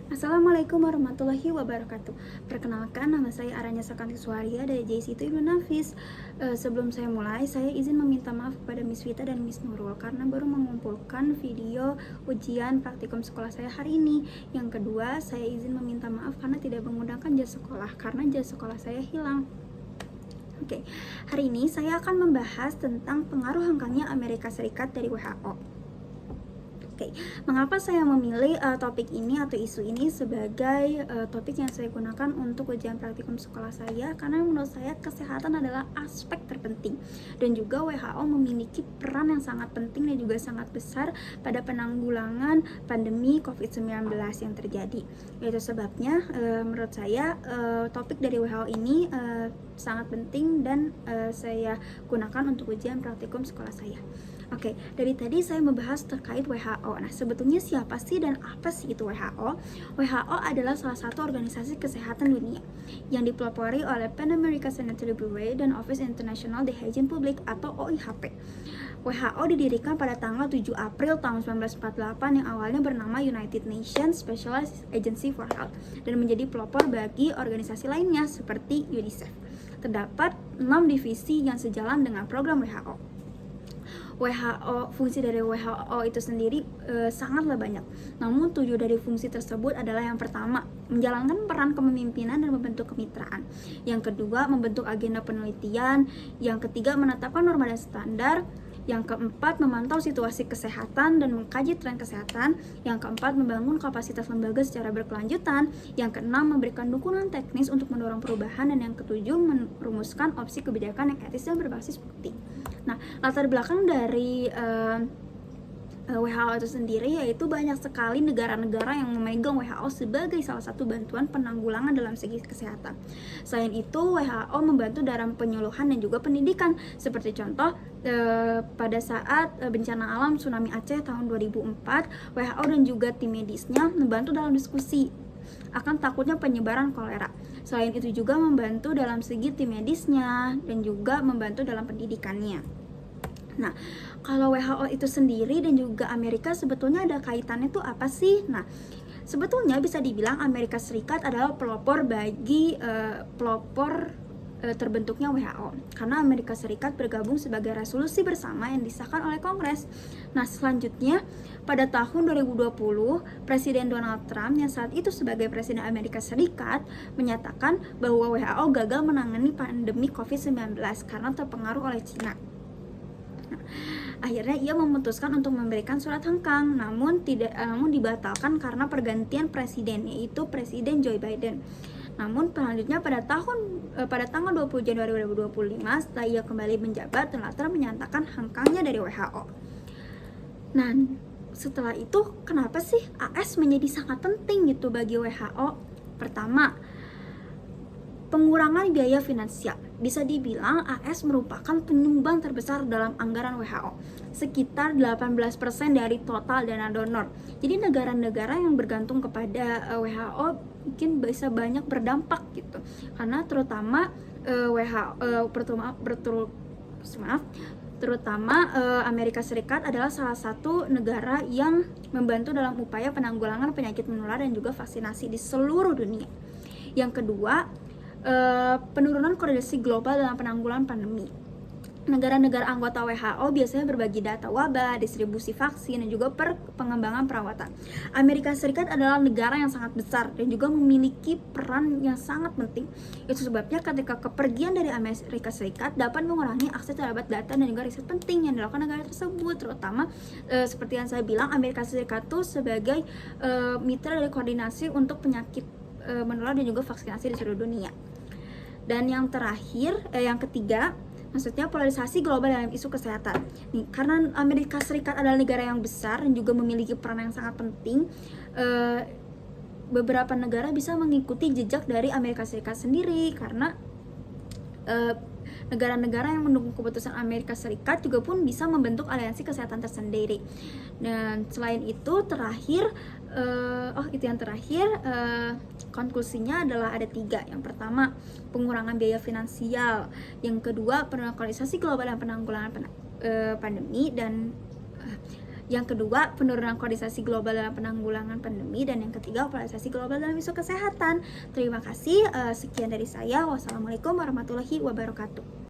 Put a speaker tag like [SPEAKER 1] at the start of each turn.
[SPEAKER 1] Assalamualaikum warahmatullahi wabarakatuh. Perkenalkan, nama saya Aranya Sakanti Suharia dari JC2 Ibnu Nafis. Sebelum saya mulai, saya izin meminta maaf kepada Miss Vita dan Miss Nurul karena baru mengumpulkan video ujian praktikum sekolah saya hari ini. Yang kedua, saya izin meminta maaf karena tidak menggunakan jas sekolah karena jas sekolah saya hilang. Oke, hari ini saya akan membahas tentang pengaruh hengkangnya Amerika Serikat dari WHO. Oke, mengapa saya memilih topik ini atau isu ini sebagai topik yang saya gunakan untuk ujian praktikum sekolah saya? Karena menurut saya kesehatan adalah aspek terpenting dan juga WHO memiliki peran yang sangat penting dan juga sangat besar pada penanggulangan pandemi COVID-19 yang terjadi. Itu sebabnya menurut saya topik dari WHO ini sangat penting dan saya gunakan untuk ujian praktikum sekolah saya. Oke, dari tadi saya membahas terkait WHO. Nah, sebetulnya siapa sih dan apa sih itu WHO? WHO adalah salah satu organisasi kesehatan dunia yang dipelopori oleh Pan American Sanitary Bureau dan Office International de Hygiene Public atau OIHP. WHO didirikan pada tanggal 7 April tahun 1948 yang awalnya bernama United Nations Specialized Agency for Health dan menjadi pelopor bagi organisasi lainnya seperti UNICEF. Terdapat 6 divisi yang sejalan dengan program WHO. Fungsi dari WHO itu sendiri sangatlah banyak. Namun 7 dari fungsi tersebut adalah yang pertama, menjalankan peran kepemimpinan dan membentuk kemitraan. Yang kedua, membentuk agenda penelitian. Yang ketiga, menetapkan norma dan standar. Yang keempat, memantau situasi kesehatan dan mengkaji tren kesehatan. Yang keempat, membangun kapasitas lembaga secara berkelanjutan. Yang keenam, memberikan dukungan teknis untuk mendorong perubahan. Dan yang ketujuh, merumuskan opsi kebijakan yang etis dan berbasis bukti. Nah, latar belakang dari WHO itu sendiri yaitu banyak sekali negara-negara yang memegang WHO sebagai salah satu bantuan penanggulangan dalam segi kesehatan. Selain itu, WHO membantu dalam penyuluhan dan juga pendidikan. Seperti contoh, pada saat bencana alam tsunami Aceh tahun 2004, WHO dan juga tim medisnya membantu dalam diskusi akan takutnya penyebaran kolera. Selain itu juga membantu dalam segi tim medisnya dan juga membantu dalam pendidikannya. Nah, kalau WHO itu sendiri dan juga Amerika sebetulnya ada kaitannya tuh apa sih? Nah, sebetulnya bisa dibilang Amerika Serikat adalah pelopor bagi terbentuknya WHO karena Amerika Serikat bergabung sebagai resolusi bersama yang disahkan oleh Kongres. Nah, selanjutnya pada tahun 2020 Presiden Donald Trump yang saat itu sebagai Presiden Amerika Serikat menyatakan bahwa WHO gagal menangani pandemi COVID-19 karena terpengaruh oleh Cina. Nah, akhirnya ia memutuskan untuk memberikan surat hengkang, namun dibatalkan karena pergantian presiden, yaitu Presiden Joe Biden. Namun selanjutnya pada tanggal 20 Januari 2025 setelah ia kembali menjabat, Donald Trump menyatakan hengkangnya dari WHO. Nah, setelah itu kenapa sih AS menjadi sangat penting gitu bagi WHO? Pertama, pengurangan biaya finansial. Bisa dibilang AS merupakan penyumbang terbesar dalam anggaran WHO, sekitar 18% dari total dana donor. Jadi negara-negara yang bergantung kepada WHO mungkin bisa banyak berdampak gitu. Karena terutama Amerika Serikat adalah salah satu negara yang membantu dalam upaya penanggulangan penyakit menular dan juga vaksinasi di seluruh dunia. Yang kedua, penurunan koordinasi global dalam penanggulangan pandemi. Negara-negara anggota WHO biasanya berbagi data wabah, distribusi vaksin, dan juga pengembangan perawatan. Amerika Serikat adalah negara yang sangat besar dan juga memiliki peran yang sangat penting. Itu sebabnya ketika kepergian dari Amerika Serikat dapat mengurangi akses terhadap data dan juga riset penting yang dilakukan negara tersebut, terutama seperti yang saya bilang, Amerika Serikat itu sebagai mitra dari koordinasi untuk penyakit menular dan juga vaksinasi di seluruh dunia. Dan yang terakhir, yang ketiga, maksudnya polarisasi global dalam isu kesehatan. Nih, karena Amerika Serikat adalah negara yang besar dan juga memiliki peran yang sangat penting, beberapa negara bisa mengikuti jejak dari Amerika Serikat sendiri karena negara-negara yang mendukung keputusan Amerika Serikat juga pun bisa membentuk aliansi kesehatan tersendiri. Dan selain itu konklusinya adalah ada 3. Yang pertama, pengurangan biaya finansial. Yang kedua, penanggulangan global dan penanggulangan pandemi. Dan Yang kedua, penurunan koordinasi global dalam penanggulangan pandemi. Dan yang ketiga, polarisasi global dalam isu kesehatan. Terima kasih, sekian dari saya. Wassalamualaikum warahmatullahi wabarakatuh.